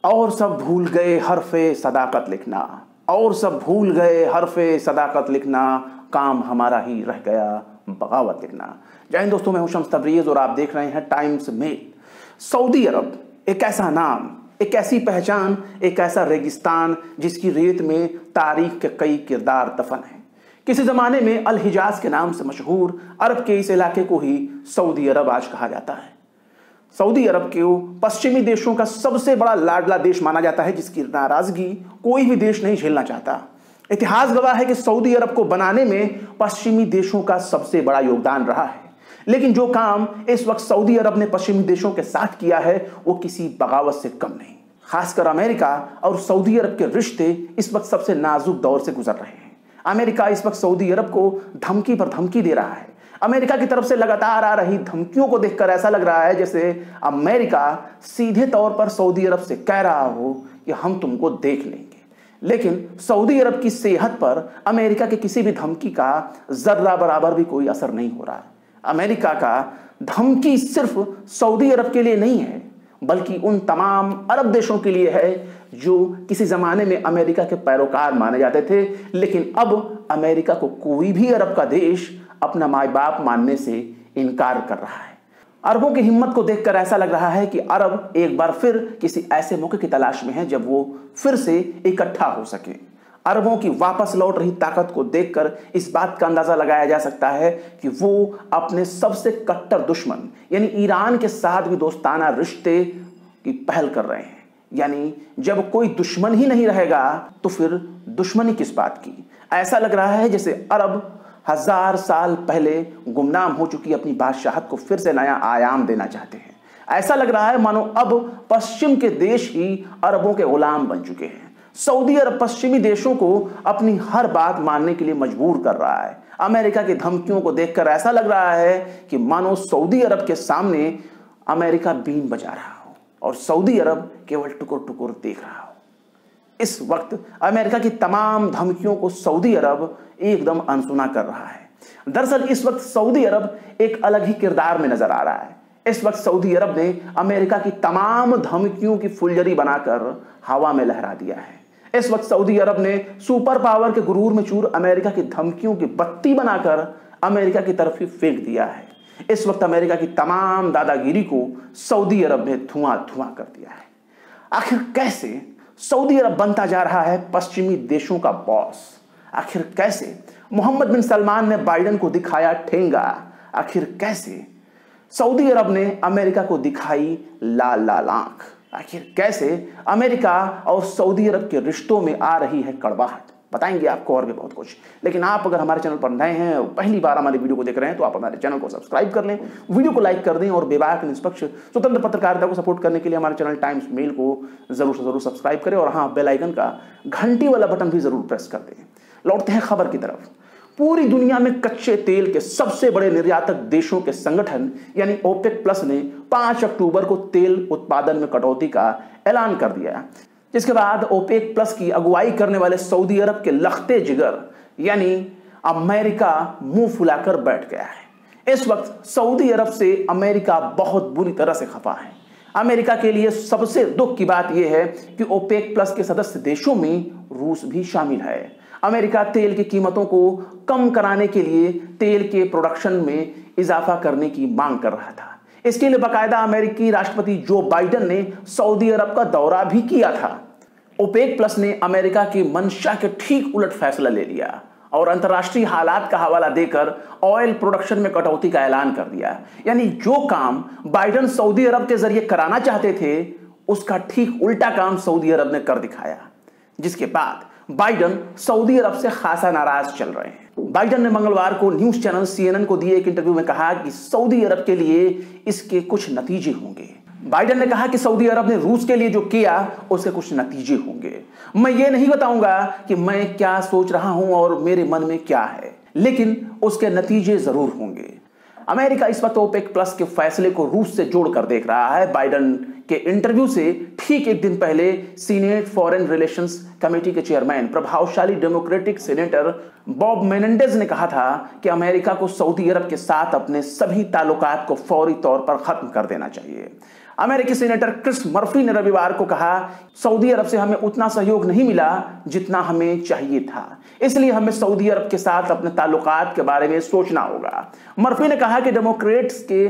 और सब भूल गए हरफे सदाकत लिखना, और सब भूल गए हरफे सदाकत लिखना, काम हमारा ही रह गया बगावत लिखना। जय हिंद दोस्तों, मैं हूं शम्स तबरेज़ और आप देख रहे हैं टाइम्स मेल। सऊदी अरब एक ऐसा नाम, एक ऐसी पहचान, एक ऐसा रेगिस्तान जिसकी रेत में तारीख के कई किरदार दफन हैं। किसी जमाने में अल हिजाज के नाम से मशहूर अरब के इस इलाके को ही सऊदी अरब आज कहा जाता है। सऊदी अरब को पश्चिमी देशों का सबसे बड़ा लाडला देश माना जाता है, जिसकी नाराजगी कोई भी देश नहीं झेलना चाहता। इतिहास गवाह है कि सऊदी अरब को बनाने में पश्चिमी देशों का सबसे बड़ा योगदान रहा है। लेकिन जो काम इस वक्त सऊदी अरब ने पश्चिमी देशों के साथ किया है वो किसी बगावत से कम नहीं। खासकर अमेरिका और सऊदी अरब के रिश्ते इस वक्त सबसे नाजुक दौर से गुजर रहे हैं। अमेरिका इस वक्त सऊदी अरब को धमकी पर धमकी दे रहा है। अमेरिका की तरफ से लगातार आ रही धमकियों को देखकर ऐसा लग रहा है जैसे अमेरिका सीधे तौर पर सऊदी अरब से कह रहा हो कि हम तुमको देख लेंगे। लेकिन सऊदी अरब की सेहत पर अमेरिका के किसी भी धमकी का जर्रा बराबर भी कोई असर नहीं हो रहा है। अमेरिका का धमकी सिर्फ सऊदी अरब के लिए नहीं है, बल्कि उन तमाम अरब देशों के लिए है जो किसी जमाने में अमेरिका के पैरोकार माने जाते थे, लेकिन अब अमेरिका को कोई भी अरब का देश अपना माई बाप मानने से इनकार कर रहा है। अरबों की हिम्मत को देखकर ऐसा लग रहा है कि अरब एक बार फिर किसी ऐसे मौके की तलाश में है जब वो फिर से इकट्ठा हो सके। अरबों की वापस लौट रही ताकत को देखकर इस बात का अंदाजा लगाया जा सकता है कि वो अपने सबसे कट्टर दुश्मन यानी ईरान के साथ भी दोस्ताना रिश्ते की पहल कर रहे हैं। यानी जब कोई दुश्मन ही नहीं रहेगा तो फिर दुश्मनी किस बात की। ऐसा लग रहा है जैसे अरब 1000 साल पहले गुमनाम हो चुकी अपनी बादशाहत को फिर से नया आयाम देना चाहते हैं। ऐसा लग रहा है मानो अब पश्चिम के देश ही अरबों के गुलाम बन चुके हैं। सऊदी अरब पश्चिमी देशों को अपनी हर बात मानने के लिए मजबूर कर रहा है। अमेरिका की धमकियों को देखकर ऐसा लग रहा है कि मानो सऊदी अरब के सामने अमेरिका बीन बजा रहा हो और सऊदी अरब केवल टुकुर टुकुर देख रहा हो। इस वक्त अमेरिका की तमाम धमकियों को सऊदी अरब एकदम अनसुना कर रहा है। दरअसल इस वक्त सऊदी अरब एक अलग ही किरदार में नजर आ रहा है। इस वक्त सऊदी अरब ने अमेरिका की तमाम धमकियों की फुलझड़ी बनाकर हवा में लहरा दिया है। इस वक्त सऊदी अरब ने सुपर पावर के गुरूर में चूर अमेरिका की धमकियों की बत्ती बनाकर अमेरिका की तरफ ही फेंक दिया है। इस वक्त अमेरिका की तमाम दादागिरी को सऊदी अरब ने धुआं धुआं कर दिया है। आखिर कैसे सऊदी अरब बनता जा रहा है पश्चिमी देशों का बॉस? आखिर कैसे मोहम्मद बिन सलमान ने बाइडेन को दिखाया ठेंगा? आखिर कैसे सऊदी अरब ने अमेरिका को दिखाई लाल लाल आंख? आखिर कैसे अमेरिका और सऊदी अरब के रिश्तों में आ रही है कड़वाहट? बताएंगे आपको और भी बहुत कुछ। लेकिन आप अगर हमारे चैनल पर नए हैं और पहली बार हमारे वीडियो को देख रहे हैं तो आप हमारे चैनल को सब्सक्राइब कर लें, वीडियो को लाइक कर दें और बेबाक निष्पक्ष स्वतंत्र पत्रकारिता को सपोर्ट करने के लिए हमारे चैनल टाइम्स मेल को जरूर से जरूर सब्सक्राइब करें और हाँ, बेल आइकन का घंटी वाला बटन भी जरूर प्रेस कर दें। लौटते हैं खबर की तरफ। पूरी दुनिया में कच्चे तेल के सबसे बड़े निर्यातक देशों के संगठन यानी ओपेक प्लस ने 5 अक्टूबर को तेल उत्पादन में कटौती का ऐलान कर दिया, जिसके बाद ओपेक प्लस की अगुवाई करने वाले सऊदी अरब के लखते जिगर यानी अमेरिका मुंह फुलाकर बैठ गया है। इस वक्त सऊदी अरब से अमेरिका बहुत बुरी तरह से खफा है। अमेरिका के लिए सबसे दुख की बात यह है कि ओपेक प्लस के सदस्य देशों में रूस भी शामिल है। अमेरिका तेल की कीमतों को कम कराने के लिए तेल के प्रोडक्शन में इजाफा करने की मांग कर रहा था। इसके लिए बाकायदा अमेरिकी राष्ट्रपति जो बाइडेन ने सऊदी अरब का दौरा भी किया था। ओपेक प्लस ने अमेरिका की मंशा के ठीक उलट फैसला ले लिया और अंतर्राष्ट्रीय हालात का हवाला देकर ऑयल प्रोडक्शन में कटौती का ऐलान कर दिया। यानी जो काम बाइडेन सऊदी अरब के जरिए कराना चाहते थे उसका ठीक उल्टा काम सऊदी अरब ने कर दिखाया, जिसके बाद बाइडेन सऊदी अरब से खासा नाराज चल रहे हैं। बाइडेन ने मंगलवार को न्यूज चैनल CNN को दिए एक इंटरव्यू में कहा कि सऊदी अरब के लिए इसके कुछ नतीजे होंगे। बाइडेन ने कहा कि सऊदी अरब ने रूस के लिए जो किया उसके कुछ नतीजे होंगे। मैं ये नहीं बताऊंगा कि मैं क्या सोच रहा हूं और मेरे मन में क्या है, लेकिन उसके नतीजे जरूर होंगे। अमेरिका इस वक्त ओपेक प्लस के फैसले को रूस से जोड़कर देख रहा है। बाइडेन के इंटरव्यू से ठीक एक दिन पहले सीनेट फॉरेन रिलेशंस कमेटी के चेयरमैन प्रभावशाली डेमोक्रेटिक सेनेटर बॉब मेनेंडेज ने कहा था कि अमेरिका को सऊदी अरब के साथ अपने सभी ताल्लुकात को फौरी तौर पर खत्म कर देना चाहिए। अमेरिकी सीनेटर क्रिस मर्फी ने रविवार को कहा, सऊदी अरब से हमें उतना सहयोग नहीं मिला जितना हमें चाहिए था, इसलिए हमें सऊदी अरब के साथ अपने ताल्लुकात के बारे में सोचना होगा। मर्फी ने कहा कि डेमोक्रेट्स के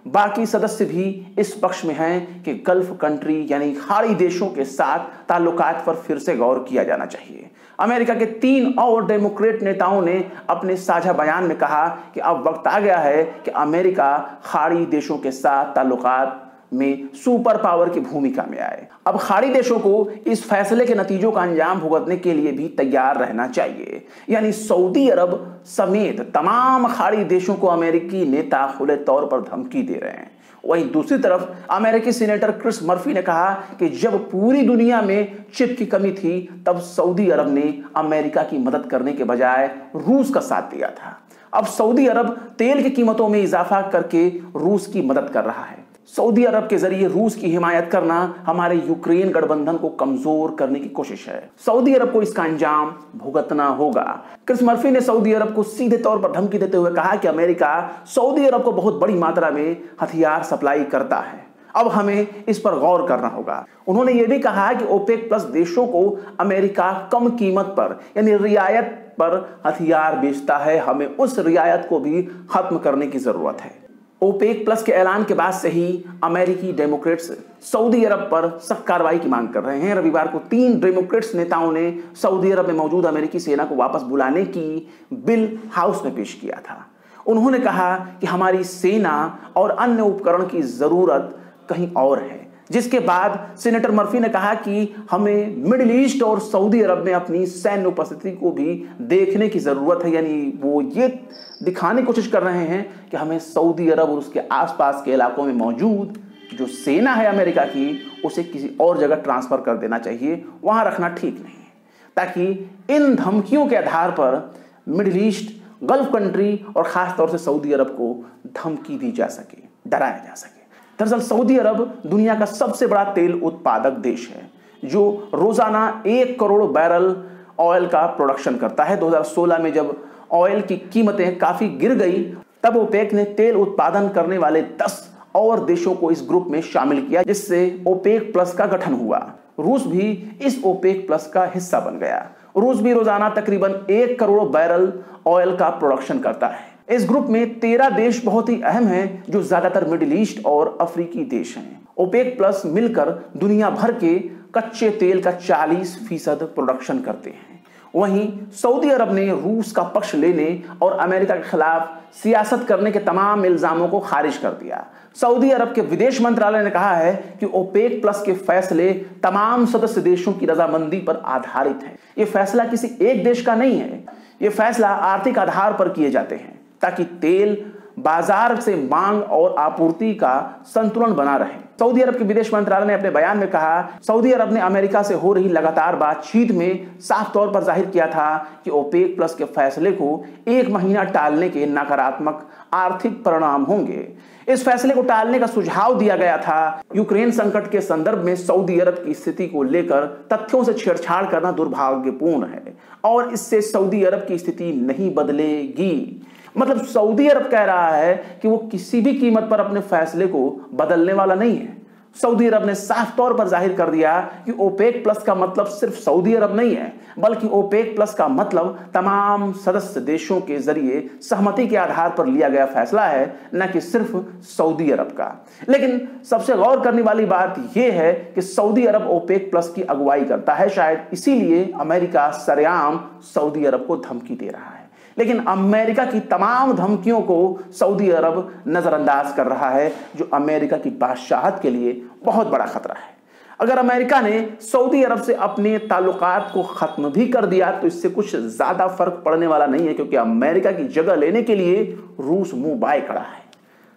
बाकी सदस्य भी इस पक्ष में हैं कि गल्फ कंट्री यानी खाड़ी देशों के साथ ताल्लुकात पर फिर से गौर किया जाना चाहिए। अमेरिका के 3 और डेमोक्रेट नेताओं ने अपने साझा बयान में कहा कि अब वक्त आ गया है कि अमेरिका खाड़ी देशों के साथ ताल्लुकात में सुपर पावर की भूमिका में आए। अब खाड़ी देशों को इस फैसले के नतीजों का अंजाम भुगतने के लिए भी तैयार रहना चाहिए। यानी सऊदी अरब समेत तमाम खाड़ी देशों को अमेरिकी नेता खुले तौर पर धमकी दे रहे हैं। वहीं दूसरी तरफ अमेरिकी सीनेटर क्रिस मर्फी ने कहा कि जब पूरी दुनिया में चिप की कमी थी तब सऊदी अरब ने अमेरिका की मदद करने के बजाय रूस का साथ दिया था। अब सऊदी अरब तेल की कीमतों में इजाफा करके रूस की मदद कर रहा है। सऊदी अरब के जरिए रूस की हिमायत करना हमारे यूक्रेन गठबंधन को कमजोर करने की कोशिश है। सऊदी अरब को इसका अंजाम भुगतना होगा। क्रिस मर्फी ने सऊदी अरब को सीधे तौर पर धमकी देते हुए कहा कि अमेरिका सऊदी अरब को बहुत बड़ी मात्रा में हथियार सप्लाई करता है, अब हमें इस पर गौर करना होगा। उन्होंने यह भी कहा कि ओपेक प्लस देशों को अमेरिका कम कीमत पर यानी रियायत पर हथियार बेचता है, हमें उस रियायत को भी खत्म करने की जरूरत है। ओपेक प्लस के ऐलान के बाद से ही अमेरिकी डेमोक्रेट्स सऊदी अरब पर सख्त कार्रवाई की मांग कर रहे हैं। रविवार को 3 डेमोक्रेट्स नेताओं ने सऊदी अरब में मौजूद अमेरिकी सेना को वापस बुलाने की बिल हाउस में पेश किया था। उन्होंने कहा कि हमारी सेना और अन्य उपकरण की जरूरत कहीं और है, जिसके बाद सीनेटर मर्फी ने कहा कि हमें मिडिल ईस्ट और सऊदी अरब में अपनी सैन्य उपस्थिति को भी देखने की जरूरत है। यानी वो ये दिखाने की कोशिश कर रहे हैं कि हमें सऊदी अरब और उसके आसपास के इलाकों में मौजूद जो सेना है अमेरिका की उसे किसी और जगह ट्रांसफर कर देना चाहिए, वहां रखना ठीक नहीं है, ताकि इन धमकियों के आधार पर मिडिल ईस्ट, गल्फ कंट्री और खासतौर से सऊदी अरब को धमकी दी जा सके, डराया जा सके। दरअसल सऊदी अरब दुनिया का सबसे बड़ा तेल उत्पादक देश है, जो रोजाना 1 करोड़ बैरल ऑयल का प्रोडक्शन करता है। 2016 में जब ऑयल की कीमतें काफी गिर गई तब ओपेक ने तेल उत्पादन करने वाले 10 और देशों को इस ग्रुप में शामिल किया, जिससे ओपेक प्लस का गठन हुआ। रूस भी इस ओपेक प्लस का हिस्सा बन गया। रूस भी रोजाना तकरीबन 1 करोड़ बैरल ऑयल का प्रोडक्शन करता है। इस ग्रुप में 13 देश बहुत ही अहम हैं, जो ज्यादातर मिडिल ईस्ट और अफ्रीकी देश हैं। ओपेक प्लस मिलकर दुनिया भर के कच्चे तेल का 40% प्रोडक्शन करते हैं। वहीं सऊदी अरब ने रूस का पक्ष लेने और अमेरिका के खिलाफ सियासत करने के तमाम इल्जामों को खारिज कर दिया। सऊदी अरब के विदेश मंत्रालय ने कहा है कि ओपेक प्लस के फैसले तमाम सदस्य देशों की रजामंदी पर आधारित है। यह फैसला किसी एक देश का नहीं है, यह फैसला आर्थिक आधार पर किए जाते हैं ताकि तेल बाजार से मांग और आपूर्ति का संतुलन बना रहे। सऊदी अरब के विदेश मंत्रालय ने अपने बयान में कहा, सऊदी अरब ने अमेरिका से हो रही लगातार बातचीत में साफ तौर पर जाहिर किया था कि ओपेक प्लस के फैसले को 1 महीना टालने के नकारात्मक आर्थिक परिणाम होंगे। इस फैसले को टालने का सुझाव दिया गया था। यूक्रेन संकट के संदर्भ में सऊदी अरब की स्थिति को लेकर तथ्यों से छेड़छाड़ करना दुर्भाग्यपूर्ण है और इससे सऊदी अरब की स्थिति नहीं बदलेगी। मतलब सऊदी अरब कह रहा है कि वो किसी भी कीमत पर अपने फैसले को बदलने वाला नहीं है। सऊदी अरब ने साफ तौर पर जाहिर कर दिया कि ओपेक प्लस का मतलब सिर्फ सऊदी अरब नहीं है, बल्कि ओपेक प्लस का मतलब तमाम सदस्य देशों के जरिए सहमति के आधार पर लिया गया फैसला है, न कि सिर्फ सऊदी अरब का। लेकिन सबसे गौर करने वाली बात यह है कि सऊदी अरब ओपेक प्लस की अगुवाई करता है। शायद इसीलिए अमेरिका सरेआम सऊदी अरब को धमकी दे रहा है। लेकिन अमेरिका की तमाम धमकियों को सऊदी अरब नजरअंदाज कर रहा है, जो अमेरिका की बादशाहत के लिए बहुत बड़ा खतरा है। अगर अमेरिका ने सऊदी अरब से अपने ताल्लुकात को खत्म भी कर दिया तो इससे कुछ ज्यादा फर्क पड़ने वाला नहीं है, क्योंकि अमेरिका की जगह लेने के लिए रूस मुंह बाय खड़ा है।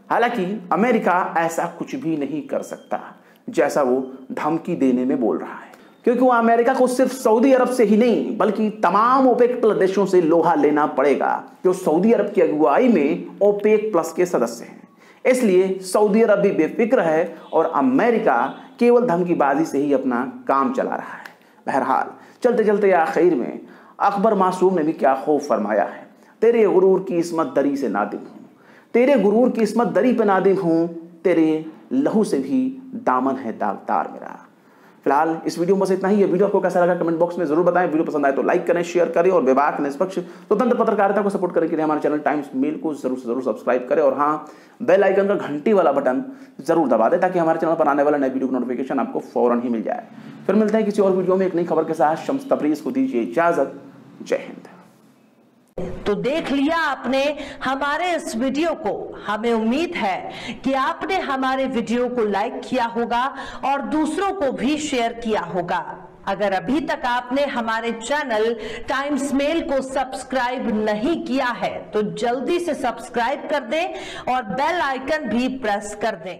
हालांकि अमेरिका ऐसा कुछ भी नहीं कर सकता जैसा वो धमकी देने में बोल रहा है, क्योंकि वो अमेरिका को सिर्फ सऊदी अरब से ही नहीं बल्कि तमाम ओपेक प्लस देशों से लोहा लेना पड़ेगा, जो सऊदी अरब की अगुवाई में ओपेक प्लस के सदस्य हैं। इसलिए सऊदी अरब भी बेफिक्र है और अमेरिका केवल धमकीबाजी से ही अपना काम चला रहा है। बहरहाल चलते चलते आखिर में अकबर मासूम ने भी क्या खूब फरमाया है, तेरे गुरूर की इस्मत दरी से नादिम हूँ, तेरे गुरूर की इस्मत दरी पे नादिम हूँ, तेरे लहू से भी दामन है दागदार मेरा। फिलहाल इस वीडियो में बस इतना ही है। वीडियो आपको कैसा लगा कमेंट बॉक्स में जरूर बताएं। वीडियो पसंद आए तो लाइक करें, शेयर करें और विभाग निष्पक्ष स्वतंत्र पत्रकारिता को सपोर्ट करने के लिए हमारे चैनल टाइम्स मेल को जरूर से जरूर सब्सक्राइब करें और हाँ, बेल आइकन का घंटी वाला बटन जरूर दबा दें ताकि हमारे चैनल पर आने वाला नए वीडियो का नोटिफिकेशन आपको फौरन ही मिल जाए। फिर मिलते हैं किसी और वीडियो में एक नई खबर के साथ। शम्स तबरीज को दीजिए इजाजत। जय हिंद। तो देख लिया आपने हमारे इस वीडियो को। हमें उम्मीद है कि आपने हमारे वीडियो को लाइक किया होगा और दूसरों को भी शेयर किया होगा। अगर अभी तक आपने हमारे चैनल टाइम्स मेल को सब्सक्राइब नहीं किया है तो जल्दी से सब्सक्राइब कर दें और बेल आइकन भी प्रेस कर दें।